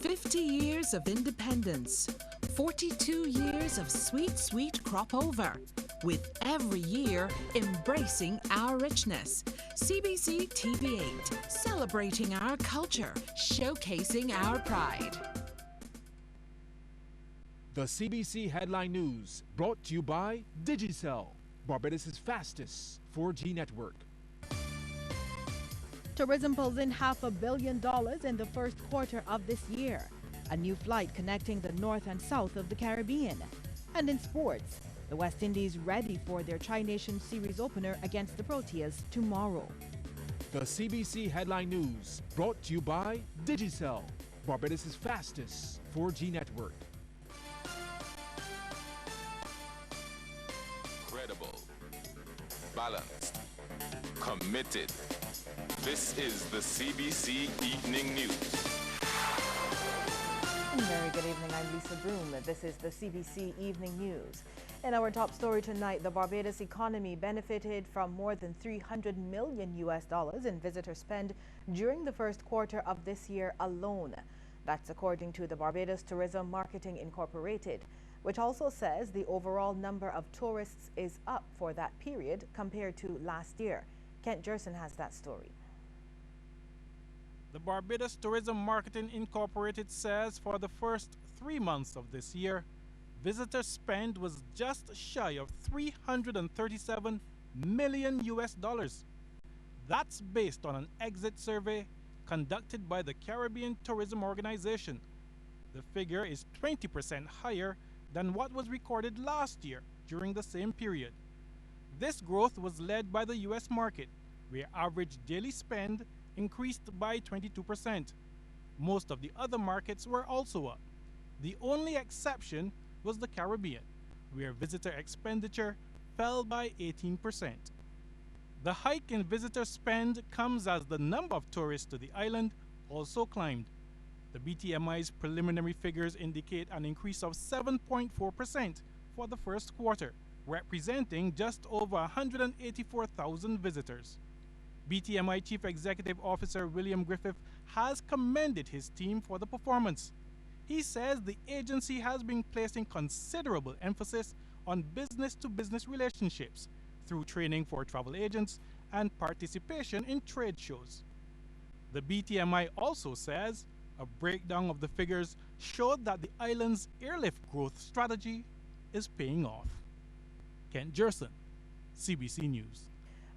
50 years of independence, 42 years of sweet, sweet crop over, with every year embracing our richness. CBC TV8, celebrating our culture, showcasing our pride. The CBC Headline News, brought to you by Digicel, Barbados' fastest 4G network. Tourism pulls in $500 million in the first quarter of this year. A new flight connecting the north and south of the Caribbean. And in sports, the West Indies ready for their Tri-Nation Series opener against the Proteas tomorrow. The CBC Headline News, brought to you by Digicel, Barbados' fastest 4G network. Credible, balanced, committed. This is the CBC Evening News. Very good evening, I'm Lisa Broom. This is the CBC Evening News. In our top story tonight, the Barbados economy benefited from more than $300 million in visitor spend during the first quarter of this year alone. That's according to the Barbados Tourism Marketing Incorporated, which also says the overall number of tourists is up for that period compared to last year. Kent Jerson has that story. The Barbados Tourism Marketing Incorporated says for the first 3 months of this year, visitor spend was just shy of $337 million. That's based on an exit survey conducted by the Caribbean Tourism Organization. The figure is 20% higher than what was recorded last year during the same period. This growth was led by the U.S. market, where average daily spend increased by 22%. Most of the other markets were also up. The only exception was the Caribbean, where visitor expenditure fell by 18%. The hike in visitor spend comes as the number of tourists to the island also climbed. The BTMI's preliminary figures indicate an increase of 7.4% for the first quarter, representing just over 184,000 visitors. BTMI Chief Executive Officer William Griffith has commended his team for the performance. He says the agency has been placing considerable emphasis on business-to-business relationships through training for travel agents and participation in trade shows. The BTMI also says a breakdown of the figures showed that the island's airlift growth strategy is paying off. Kent Jerson, CBC News.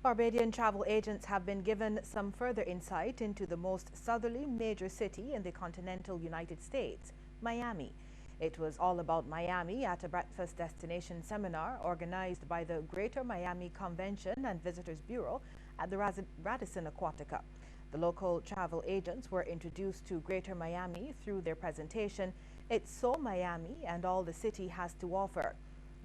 Barbadian travel agents have been given some further insight into the most southerly major city in the continental United States, Miami. It was all about Miami at a breakfast destination seminar organized by the Greater Miami Convention and Visitors Bureau at the Radisson Aquatica. The local travel agents were introduced to Greater Miami through their presentation, It's So Miami and All the City Has to Offer.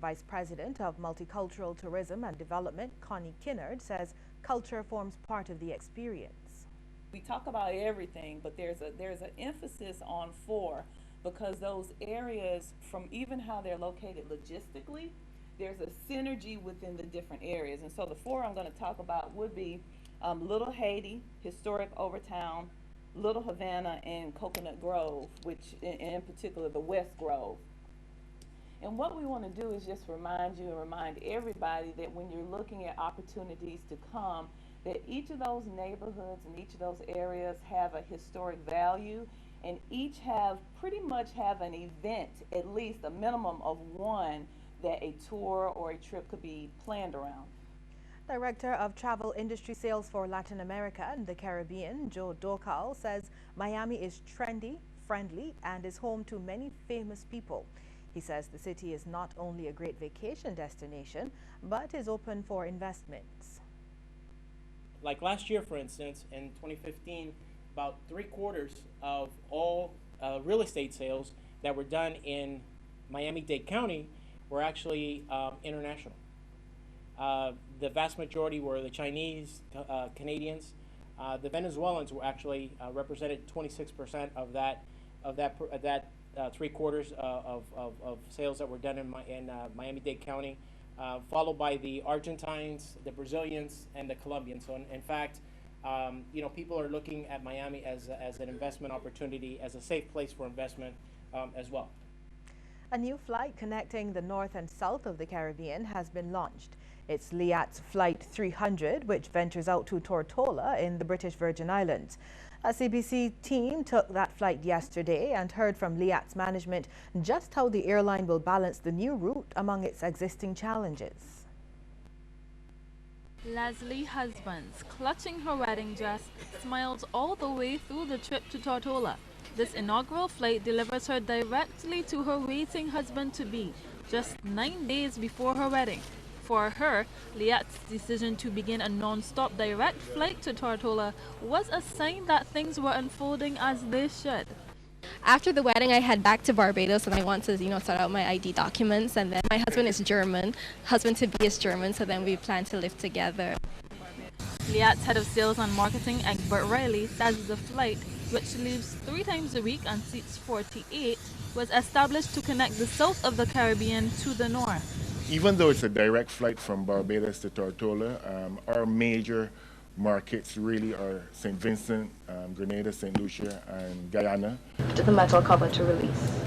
Vice President of Multicultural Tourism and Development, Connie Kinnard, says culture forms part of the experience. We talk about everything, but there's an emphasis on four, because those areas, from even how they're located logistically, there's a synergy within the different areas. And so the four I'm going to talk about would be Little Haiti, historic Overtown, Little Havana, and Coconut Grove, which in particular the West Grove. And what we want to do is just remind you and remind everybody that when you're looking at opportunities to come, that each of those neighborhoods and each of those areas have a historic value, and each pretty much have an event, at least a minimum of one, that a tour or a trip could be planned around. Director of Travel Industry Sales for Latin America and the Caribbean, Joe Dokal, says Miami is trendy, friendly, and is home to many famous people. He says the city is not only a great vacation destination, but is open for investments. Like last year, for instance, in 2015, about 3/4 of all real estate sales that were done in Miami-Dade County were actually international. The vast majority were the Chinese, Canadians. The Venezuelans were actually represented 26% of that 3/4 of sales that were done in Miami-Dade County, followed by the Argentines, the Brazilians, and the Colombians. So in fact, People are looking at Miami as an investment opportunity, as a safe place for investment as well. A new flight connecting the north and south of the Caribbean has been launched. It's Liat's Flight 300, which ventures out to Tortola in the British Virgin Islands. A CBC team took that flight yesterday and heard from Liat's management just how the airline will balance the new route among its existing challenges. Leslie Husbands, clutching her wedding dress, smiles all the way through the trip to Tortola. This inaugural flight delivers her directly to her waiting husband-to-be, just 9 days before her wedding. For her, Liat's decision to begin a non-stop direct flight to Tortola was a sign that things were unfolding as they should. After the wedding, I head back to Barbados and I want to, sort out my ID documents. And then my husband is German, husband-to-be is German, so then we plan to live together. Liat's head of sales and marketing, Egbert Riley, says the flight, which leaves 3 times a week and seats 48, was established to connect the south of the Caribbean to the north. Even though it's a direct flight from Barbados to Tortola, our major markets really are St. Vincent, Grenada, St. Lucia, and Guyana. To the metal cover to release.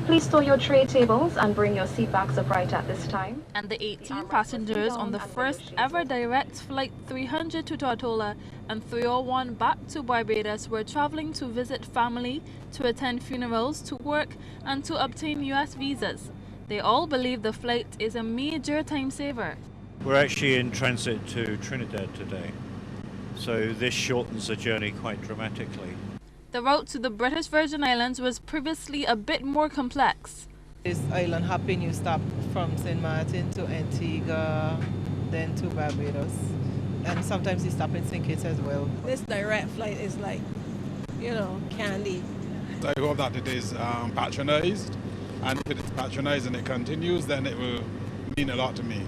Please store your tray tables and bring your seat backs upright at this time. And the 18 passengers on the first ever direct flight 300 to Tortola and 301 back to Barbados were traveling to visit family, to attend funerals, to work, and to obtain U.S. visas. They all believe the flight is a major time saver. We're actually in transit to Trinidad today, so this shortens the journey quite dramatically. The route to the British Virgin Islands was previously a bit more complex. This island hopping, you stop from St. Martin to Antigua, then to Barbados, and sometimes you stop in St. Kitts as well. This direct flight is like, candy. I hope that it is patronized, and if it is patronized and it continues, then it will mean a lot to me.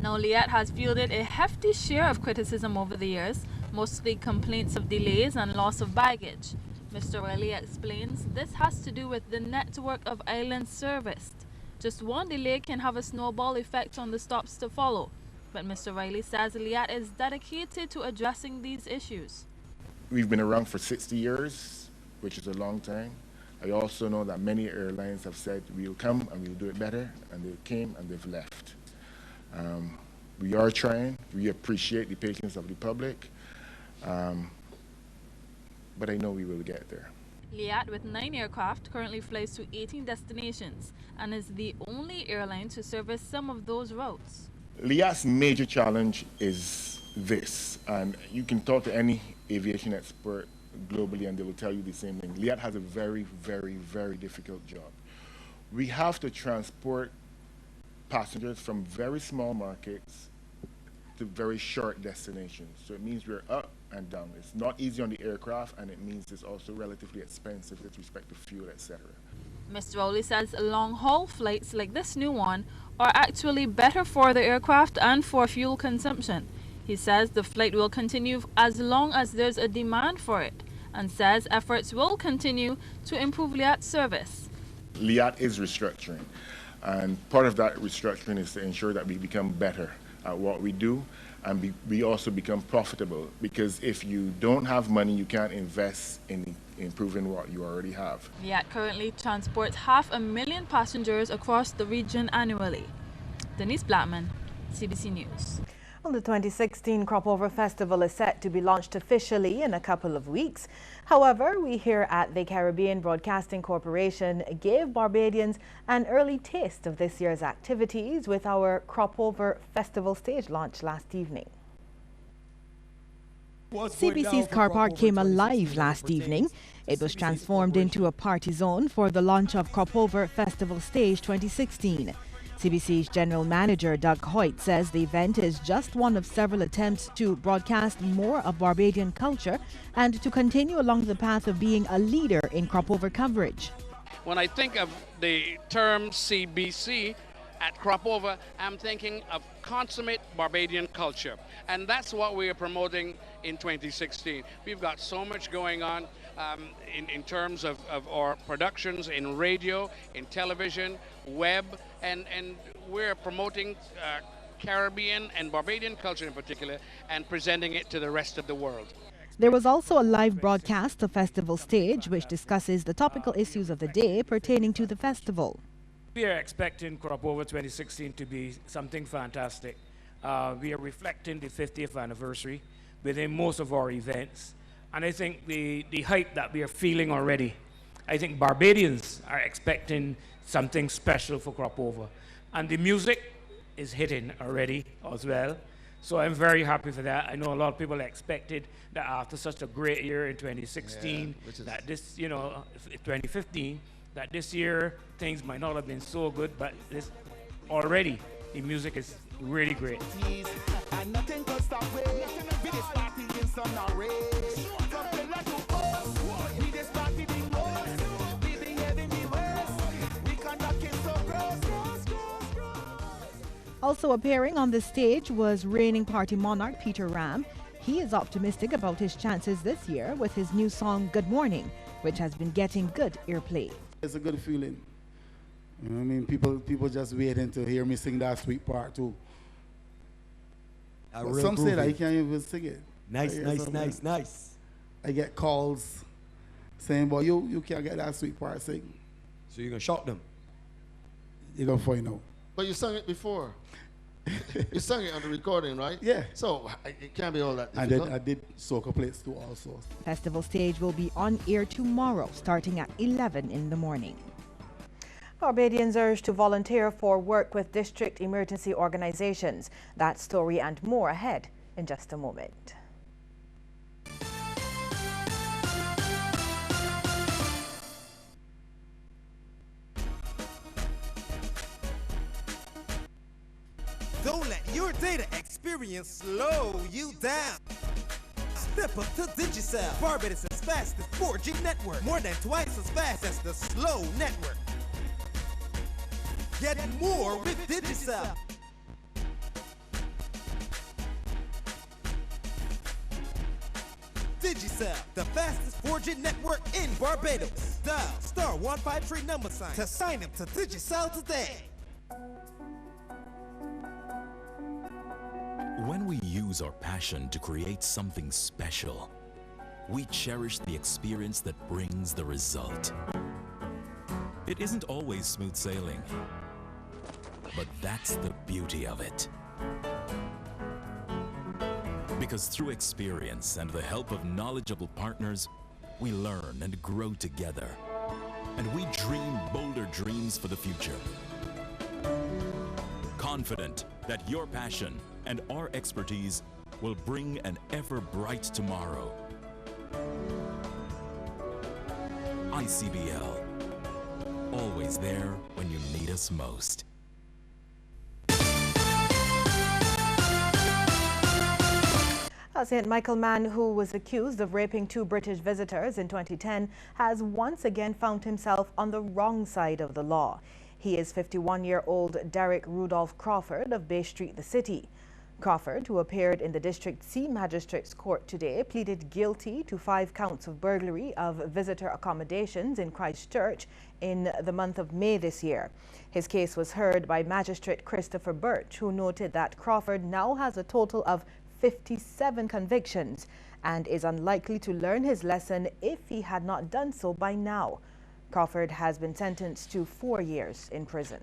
Now, Liat has fielded a hefty share of criticism over the years, mostly complaints of delays and loss of baggage. Mr. Riley explains this has to do with the network of islands serviced. Just one delay can have a snowball effect on the stops to follow. But Mr. Riley says Liat is dedicated to addressing these issues. We've been around for 60 years, which is a long time. I also know that many airlines have said we'll come and we'll do it better, and they came and they've left. We are trying. We appreciate the patience of the public. But I know we will get there. Liat, with 9 aircraft, currently flies to 18 destinations and is the only airline to service some of those routes. Liat's major challenge is this, and you can talk to any aviation expert globally and they will tell you the same thing. Liat has a very, very, very difficult job. We have to transport passengers from very small markets to very short destinations. So it means we're up and down. It's not easy on the aircraft, and it means it's also relatively expensive with respect to fuel, etc. Mr. Rowley says long-haul flights like this new one are actually better for the aircraft and for fuel consumption. He says the flight will continue as long as there's a demand for it, and says efforts will continue to improve Liat's service. Liat is restructuring, and part of that restructuring is to ensure that we become better at what we do, and we also become profitable, because if you don't have money, you can't invest in improving what you already have. Liat currently transports 500,000 passengers across the region annually. Denise Blackman, CBC News. Well, the 2016 Crop Over Festival is set to be launched officially in a couple of weeks. However, we here at the Caribbean Broadcasting Corporation gave Barbadians an early taste of this year's activities with our Crop Over Festival stage launch last evening. CBC's car park came alive last evening. It was transformed into a party zone for the launch of Crop Over Festival Stage 2016. CBC's General Manager Doug Hoyt says the event is just one of several attempts to broadcast more of Barbadian culture and to continue along the path of being a leader in crop over coverage. When I think of the term CBC at Crop Over, I'm thinking of consummate Barbadian culture. And that's what we are promoting in 2016. We've got so much going on in terms of our productions in radio, in television, web, and we're promoting Caribbean and Barbadian culture in particular and presenting it to the rest of the world. There was also a live broadcast of Festival Stage, which discusses the topical issues of the day pertaining to the festival. We are expecting Crop Over 2016 to be something fantastic. We are reflecting the 50th anniversary within most of our events. And I think the hype that we are feeling already, I think Barbadians are expecting something special for Crop Over. And the music is hitting already as well. So I'm very happy for that. I know a lot of people expected that after such a great year in 2016, that this, 2015, that this year things might not have been so good, but this already the music is really great. Also appearing on the stage was reigning party monarch Peter Ram. He is optimistic about his chances this year with his new song Good Morning, which has been getting good earplay. It's a good feeling. You know what I mean? People just waiting to hear me sing that sweet part too. Some say that you can't even sing it. Nice. I get calls saying, "But you can't get that sweet part sing." So you're gonna shock them? You're gonna find out. But you sung it before. You sang it on the recording, right? Yeah. So it can't be all that difficult. I did soca plates too also. Festival Stage will be on air tomorrow, starting at 11 in the morning. Barbadians urged to volunteer for work with district emergency organizations. That story and more ahead in just a moment. Don't let your data experience slow you down. Step up to Digicel, Barbados' fastest 4G network, more than twice as fast as the slow network. Get more with Digicel. Digicel, the fastest 4G network in Barbados. Dial *153 # to sign up to Digicel today. When we use our passion to create something special, we cherish the experience that brings the result. It isn't always smooth sailing, but that's the beauty of it. Because through experience and the help of knowledgeable partners, we learn and grow together. And we dream bolder dreams for the future. Confident that your passion and our expertise will bring an ever bright tomorrow. ICBL, always there when you need us most. St. Michael man who was accused of raping 2 British visitors in 2010 has once again found himself on the wrong side of the law. He is 51-year-old Derek Rudolph Crawford of Bay Street, the city. Crawford, who appeared in the District C Magistrates Court today, pleaded guilty to 5 counts of burglary of visitor accommodations in Christchurch in the month of May this year. His case was heard by Magistrate Christopher Birch, who noted that Crawford now has a total of 57 convictions and is unlikely to learn his lesson if he had not done so by now. Crawford has been sentenced to 4 years in prison.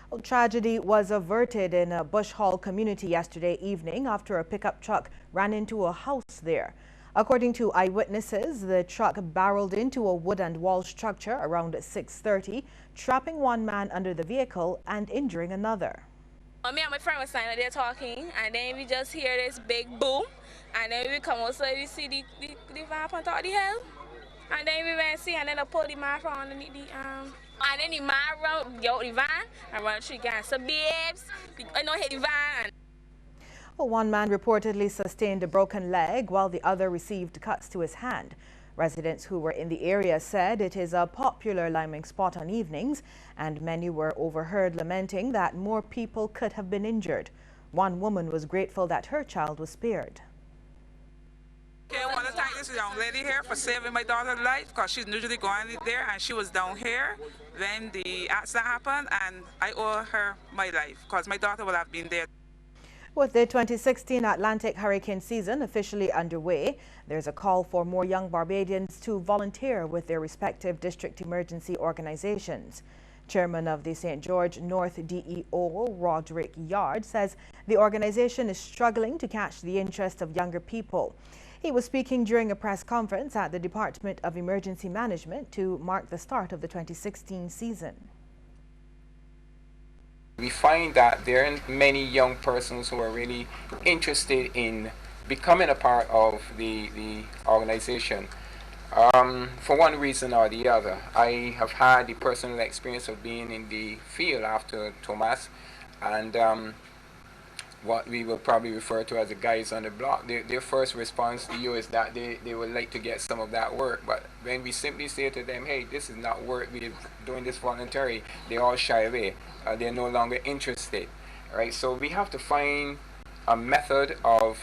Well, tragedy was averted in a Bush Hall community yesterday evening after a pickup truck ran into a house there. According to eyewitnesses, the truck barreled into a wood and wall structure around 6:30, trapping one man under the vehicle and injuring another. Me and my friend was standing there talking, and then we just hear this big boom, and then we come outside, we see the van on top of the hill, and then we went and see, and then I pulled the man from underneath the and then the man run out the van and run through the gas. So babes, I know hit the van. Well, one man reportedly sustained a broken leg while the other received cuts to his hand. Residents who were in the area said it is a popular liming spot on evenings, and many were overheard lamenting that more people could have been injured. One woman was grateful that her child was spared. Okay, I want to thank this young lady here for saving my daughter's life, because she's usually going there and she was down here when the accident happened, and I owe her my life because my daughter would have been there. With the 2016 Atlantic hurricane season officially underway, there's a call for more young Barbadians to volunteer with their respective district emergency organizations. Chairman of the St. George North DEO, Roderick Yard, says the organization is struggling to catch the interest of younger people. He was speaking during a press conference at the Department of Emergency Management to mark the start of the 2016 season. We find that there are many young persons who are really interested in becoming a part of the organization. For one reason or the other. I have had the personal experience of being in the field after Thomas, and what we will probably refer to as the guys on the block, their first response to you is that they would like to get some of that work. But when we simply say to them, hey, this is not work, we're doing this voluntary, they all shy away. They're no longer interested. Right? So we have to find a method of